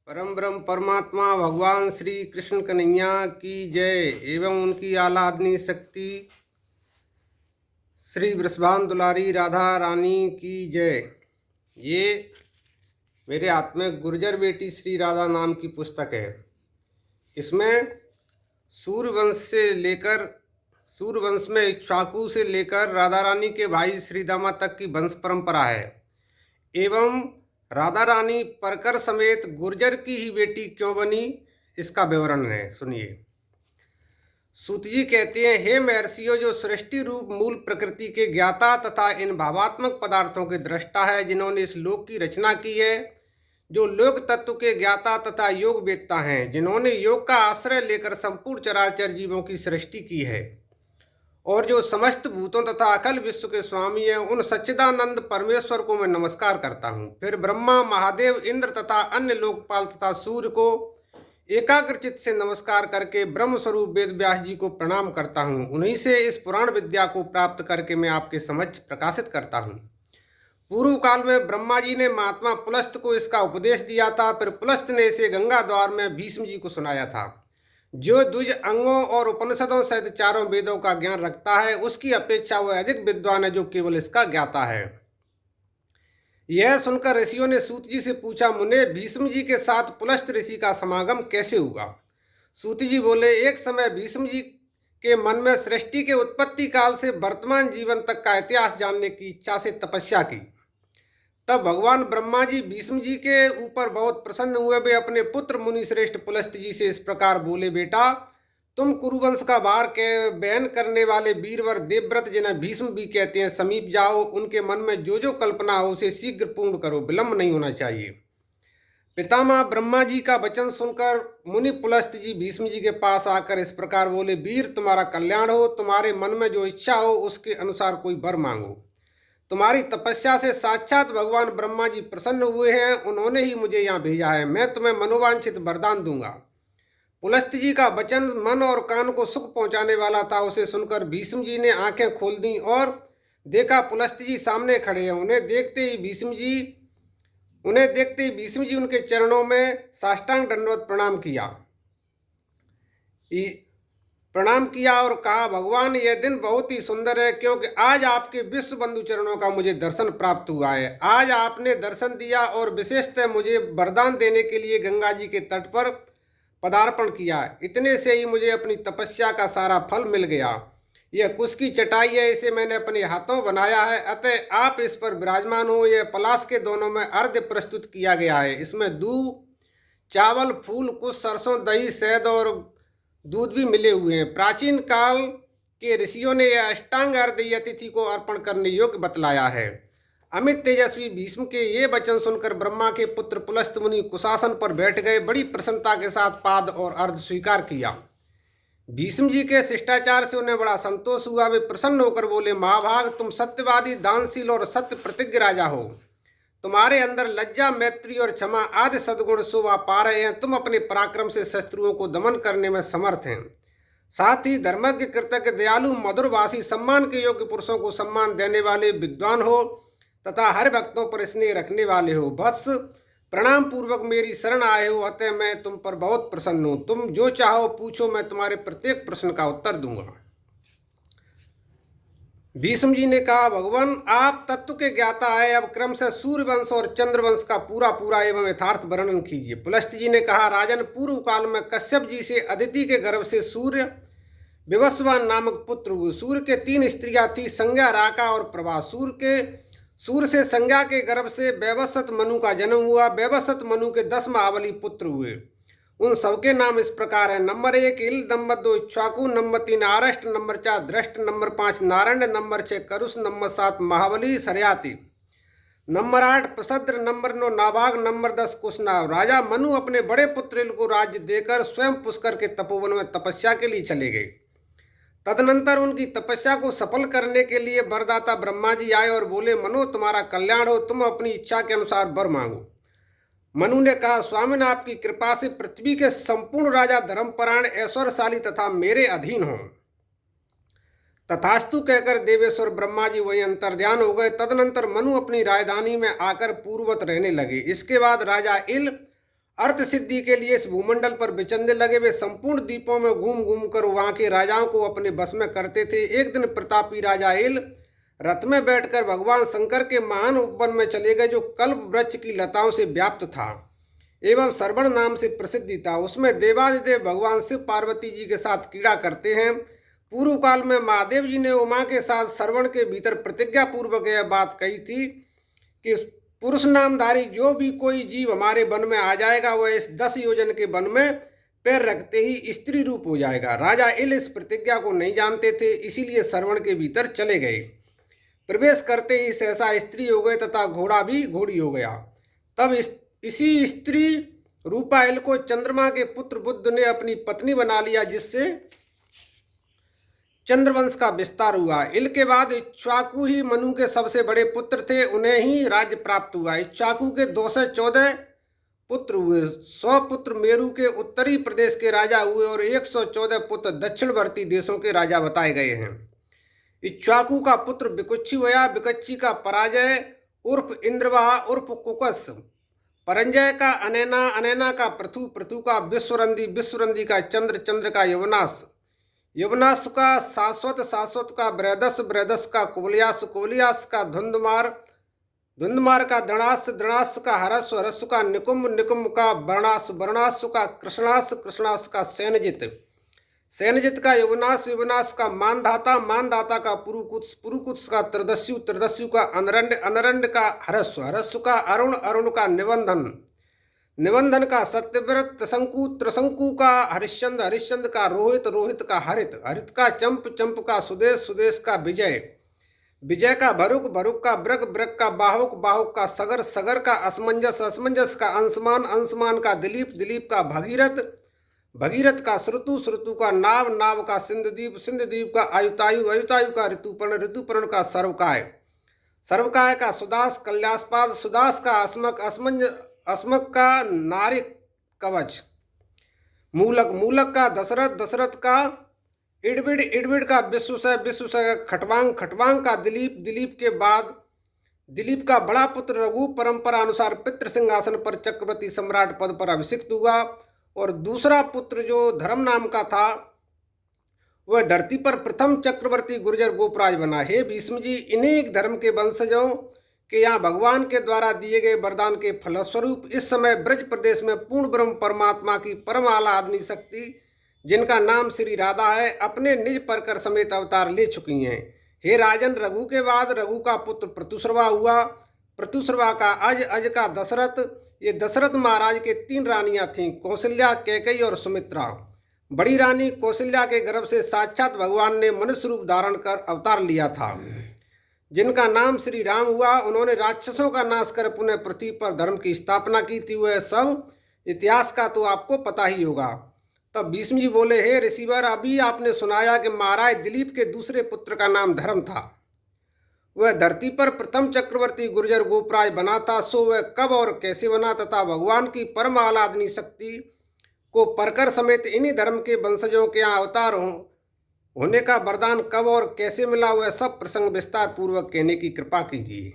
परम ब्रह्म परमात्मा भगवान श्री कृष्ण कन्हैया की जय एवं उनकी आह्लादनी शक्ति श्री वृषभान दुलारी राधा रानी की जय। ये मेरे हाथ में गुर्जर बेटी श्री राधा नाम की पुस्तक है। इसमें सूर्यवंश में इक्ष्वाकु से लेकर राधा रानी के भाई श्री दामा तक की वंश परंपरा है एवं राधा रानी परकर समेत गुर्जर की ही बेटी क्यों बनी, इसका विवरण है, सुनिए। सूत जी कहते हैं, हे महर्षियों, जो सृष्टि रूप मूल प्रकृति के ज्ञाता तथा इन भावात्मक पदार्थों के दृष्टा है, जिन्होंने इस लोक की रचना की है, जो लोक तत्व के ज्ञाता तथा योग वेत्ता हैं, जिन्होंने योग का आश्रय लेकर संपूर्ण चराचर जीवों की सृष्टि की है और जो समस्त भूतों तथा अखिल विश्व के स्वामी हैं, उन सच्चिदानंद परमेश्वर को मैं नमस्कार करता हूँ। फिर ब्रह्मा, महादेव, इंद्र तथा अन्य लोकपाल तथा सूर्य को एकाग्रचित से नमस्कार करके ब्रह्म स्वरूप वेद व्यास जी को प्रणाम करता हूँ। उन्हीं से इस पुराण विद्या को प्राप्त करके मैं आपके समक्ष प्रकाशित करता हूँ। पूर्व काल में ब्रह्मा जी ने महात्मा पुलस्त को इसका उपदेश दिया था। फिर पुलस्त ने इसे गंगा द्वार में भीष्म जी को सुनाया था। जो द्विज अंगों और उपनिषदों सहित चारों वेदों का ज्ञान रखता है, उसकी अपेक्षा वह अधिक विद्वान है जो केवल इसका ज्ञाता है। यह सुनकर ऋषियों ने सूत जी से पूछा, मुने, भीष्म जी के साथ पुलस्त ऋषि का समागम कैसे हुआ? सूत जी बोले, एक समय भीष्म जी के मन में सृष्टि के उत्पत्ति काल से वर्तमान जीवन तक का इतिहास जानने की इच्छा से तपस्या की। तब भगवान ब्रह्मा जी भीष्म जी के ऊपर बहुत प्रसन्न हुए। वे अपने पुत्र मुनि श्रेष्ठ पुलस्त जी से इस प्रकार बोले, बेटा, तुम कुरुवंश का भार के बहन करने वाले वीरवर देवव्रत, जिन्हें भीष्म भी कहते हैं, समीप जाओ। उनके मन में जो जो कल्पना हो उसे शीघ्र पूर्ण करो, विलंब नहीं होना चाहिए। पितामह ब्रह्मा जी का वचन सुनकर मुनि पुलस्त जी भीष्म जी के पास आकर इस प्रकार बोले, वीर, तुम्हारा कल्याण हो। तुम्हारे मन में जो इच्छा हो उसके अनुसार कोई वर मांगो। तुम्हारी तपस्या से साक्षात भगवान ब्रह्मा जी प्रसन्न हुए हैं। उन्होंने ही मुझे यहाँ भेजा है। मैं तुम्हें मनोवांछित वरदान दूंगा। पुलस्त जी का वचन मन और कान को सुख पहुंचाने वाला था। उसे सुनकर भीष्म जी ने आंखें खोल दी और देखा पुलस्त जी सामने खड़े हैं। उन्हें देखते ही भीष्म जी उनके चरणों में साष्टांग दंडवत प्रणाम किया और कहा, भगवान, यह दिन बहुत ही सुंदर है, क्योंकि आज आपके विश्व बंधु चरणों का मुझे दर्शन प्राप्त हुआ है। आज आपने दर्शन दिया और विशेषतः मुझे वरदान देने के लिए गंगा जी के तट पर पदार्पण किया। इतने से ही मुझे अपनी तपस्या का सारा फल मिल गया। यह कुश की चटाई है, इसे मैंने अपने हाथों बनाया है, अतः आप इस पर विराजमान हो। यह पलाश के दोनों में अर्घ्य प्रस्तुत किया गया है। इसमें दूध, चावल, फूल, कुश, सरसों, दही, शहद और दूध भी मिले हुए हैं। प्राचीन काल के ऋषियों ने यह अष्टांग अर्घ्य अतिथि को अर्पण करने योग्य बतलाया है। अमित तेजस्वी भीष्म के ये वचन सुनकर ब्रह्मा के पुत्र पुलस्त मुनि कुशासन पर बैठ गए। बड़ी प्रसन्नता के साथ पाद और अर्घ्य स्वीकार किया। भीष्म जी के शिष्टाचार से उन्हें बड़ा संतोष हुआ। वे प्रसन्न होकर बोले, महाभाग, तुम सत्यवादी, दानशील और सत्य प्रतिज्ञ राजा हो। तुम्हारे अंदर लज्जा, मैत्री और क्षमा आदि सद्गुण शोभा पा रहे हैं। तुम अपने पराक्रम से शत्रुओं को दमन करने में समर्थ हैं। साथ ही धर्मज्ञ, कृतज्ञ, दयालु, मधुरभाषी, सम्मान के योग्य पुरुषों को सम्मान देने वाले विद्वान हो तथा हर भक्तों पर स्नेह रखने वाले हो। वत्स, प्रणाम पूर्वक मेरी शरण आए हो, अतः मैं तुम पर बहुत प्रसन्न हूँ। तुम जो चाहो पूछो, मैं तुम्हारे प्रत्येक प्रश्न का उत्तर दूंगा। भीष्म जी ने कहा, भगवान, आप तत्व के ज्ञाता है। अब क्रम से सूर्यवंश और चंद्रवंश का पूरा पूरा एवं यथार्थ वर्णन कीजिए। पुलस्त जी ने कहा, राजन, पूर्व काल में कश्यप जी से अदिति के गर्भ से सूर्य विवस्वान नामक पुत्र हुए। सूर्य के 3 स्त्रियां थी, संज्ञा, राका और प्रभा। सूर्य से संज्ञा के गर्भ से वैवस्वत मनु का जन्म हुआ। वैवस्वत मनु के 10 महाबली पुत्र हुए। उन सबके नाम इस प्रकार हैं। Number 1 Ila, number 2 Ikshvaku, number 3 आरष्ट, नंबर 4 दृष्ट, नंबर 5 नारण्य, नंबर 6 करुष, नंबर 7 महाबली Sharyati, number 8 Prishadhra, number 9 Nabhaga, number 10 Kushanabha. राजा मनु अपने बड़े पुत्र इल को राज्य देकर स्वयं पुष्कर के तपोवन में तपस्या के लिए चले गए। तदनंतर उनकी तपस्या को सफल करने के लिए वरदाता ब्रह्मा जी आए और बोले, मनु, तुम्हारा कल्याण हो, तुम अपनी इच्छा के अनुसार वर मांगो। मनु ने कहा, स्वामिन, आपकी कृपा से पृथ्वी के संपूर्ण राजा धर्मपरायण, ऐश्वर्यशाली तथा मेरे अधीन हों। तथास्तु कहकर देवेश्वर ब्रह्मा जी वही अंतर्ध्यान हो गए। तदनंतर मनु अपनी राजधानी में आकर पूर्ववत रहने लगे। इसके बाद राजा इल अर्थ सिद्धि के लिए इस भूमंडल पर बिचंदे लगे वे संपूर्ण द्वीपों में घूम घूम कर वहां के राजाओं को अपने बस में करते थे। एक दिन प्रतापी राजा इल रथ में बैठकर भगवान शंकर के महान उपवन में चले गए, जो कल्प वृक्ष की लताओं से व्याप्त था एवं श्रवण नाम से प्रसिद्धि था। उसमें देवादिदेव भगवान शिव पार्वती जी के साथ क्रीड़ा करते हैं। पूर्व काल में महादेव जी ने उमा के साथ श्रवण के भीतर प्रतिज्ञा पूर्वक यह बात कही थी कि पुरुष नामधारी जो भी कोई जीव हमारे वन में आ जाएगा वह इस 10 योजन के वन में पैर रखते ही स्त्री रूप हो जाएगा। राजा इल इस प्रतिज्ञा को नहीं जानते थे, इसीलिए श्रवण के भीतर चले गए। प्रवेश करते ही सहसा स्त्री हो गए तथा घोड़ा भी घोड़ी हो गया। तब इसी स्त्री रूपा इल को चंद्रमा के पुत्र बुद्ध ने अपनी पत्नी बना लिया, जिससे चंद्रवंश का विस्तार हुआ। इल के बाद इक्ष्वाकु ही मनु के सबसे बड़े पुत्र थे, उन्हें ही राज्य प्राप्त हुआ। इक्ष्वाकु के 214 पुत्र हुए। 100 पुत्र मेरु के उत्तरी प्रदेश के राजा हुए और 114 पुत्र दक्षिणवर्ती देशों के राजा बताए गए हैं। इक्ष्वाकु का पुत्र विकुक्षी हुआ। विकुक्षी का पराजय उर्फ इंद्रवाह उर्फ कुकस, परंजय का अनैना, अनैना का पृथु, पृथु का विश्वरंदी, विश्वरंदी का चंद्र, चंद्र का यवनाश, यवनाश का शाश्वत, शाश्वत का बृहदस, बृहदस का कुवलयास, कुवलयास का धुंधमार, धुंधमार का दृणास, दृणास का हरस्व, हरस्व का निकुंभ, निकुंभ का वर्णास, वर्णास का कृष्णास, कृष्णास का सैनजित, सैनजित का युवनाश, युवनाश का मानधाता, मानधाता का पुरुकुत्स, पुरुकुत्स का त्रिदस्यु, त्रिदस्यु का अनरंड, अनरंड का हरस्व, हरस्व का अरुण, अरुण का निबंधन, निबंधन का सत्यव्रत, त्रिशंकु, त्रिशंकु का हरिश्चंद, हरिश्चंद का रोहित, रोहित का हरित, हरित का चंप, चंप का सुदेश, सुदेश का विजय, विजय का भरुक, भरुक का ब्रक, ब्रक का बाहुक, बाहुक का सगर, सगर का असमंजस, असमंजस का अंशमान, अंशमान का दिलीप, दिलीप का भगीरथ, भगीरथ का श्रुतु, श्रुतु का नाव, नाव का सिंधुदीप, सिंधुदीप का आयुतायु, आयुतायु का ऋतुपर्ण, ऋतुपर्ण का सर्वकाय, सर्वकाय का सुदास, कल्यासपाद, सुदास का अस्मक, अस्मक का नारिक कवच, मूलक, मूलक का दशरथ, दशरथ का इडविड, इडविड का विश्वसय, विश्वसय का खटवांग, खटवांग का दिलीप, दिलीप के बाद दिलीप का बड़ा पुत्र रघु परंपरा अनुसार पितृ सिंहासन पर चक्रवर्ती सम्राट पद पर अभिषिक्त हुआ और दूसरा पुत्र जो धर्म नाम का था वह धरती पर प्रथम चक्रवर्ती गुर्जर गोपराज बना। हे भीष्म जी, इन्हीं धर्म के वंशजों के यहाँ भगवान के द्वारा दिए गए वरदान के फलस्वरूप इस समय ब्रज प्रदेश में पूर्ण ब्रह्म परमात्मा की परम आह्लादनी शक्ति, जिनका नाम श्री राधा है, अपने निज परकर समेत अवतार ले चुकी हैं। हे राजन, रघु के बाद रघु का पुत्र प्रतुश्रवा हुआ, प्रतुश्रवा का अज, अज का दशरथ। ये दशरथ महाराज के 3 रानियां थीं, कौशल्या, कैकेयी और सुमित्रा। बड़ी रानी कौशल्या के गर्भ से साक्षात भगवान ने मनुष्य रूप धारण कर अवतार लिया था, जिनका नाम श्री राम हुआ। उन्होंने राक्षसों का नाश कर पुनः पृथ्वी पर धर्म की स्थापना की थी। वह सब इतिहास का तो आपको पता ही होगा। तब भीष्म जी बोले, हे ऋषिवर, अभी आपने सुनाया कि महाराज दिलीप के दूसरे पुत्र का नाम धर्म था। वह धरती पर प्रथम चक्रवर्ती गुर्जर गोपराज बना था। सो वह कब और कैसे बना तथा भगवान की परम आह्लादनी शक्ति को परकर समेत इन्हीं धर्म के वंशजों के यहाँ अवतार होने का वरदान कब और कैसे मिला, वह सब प्रसंग विस्तार पूर्वक कहने की कृपा कीजिए।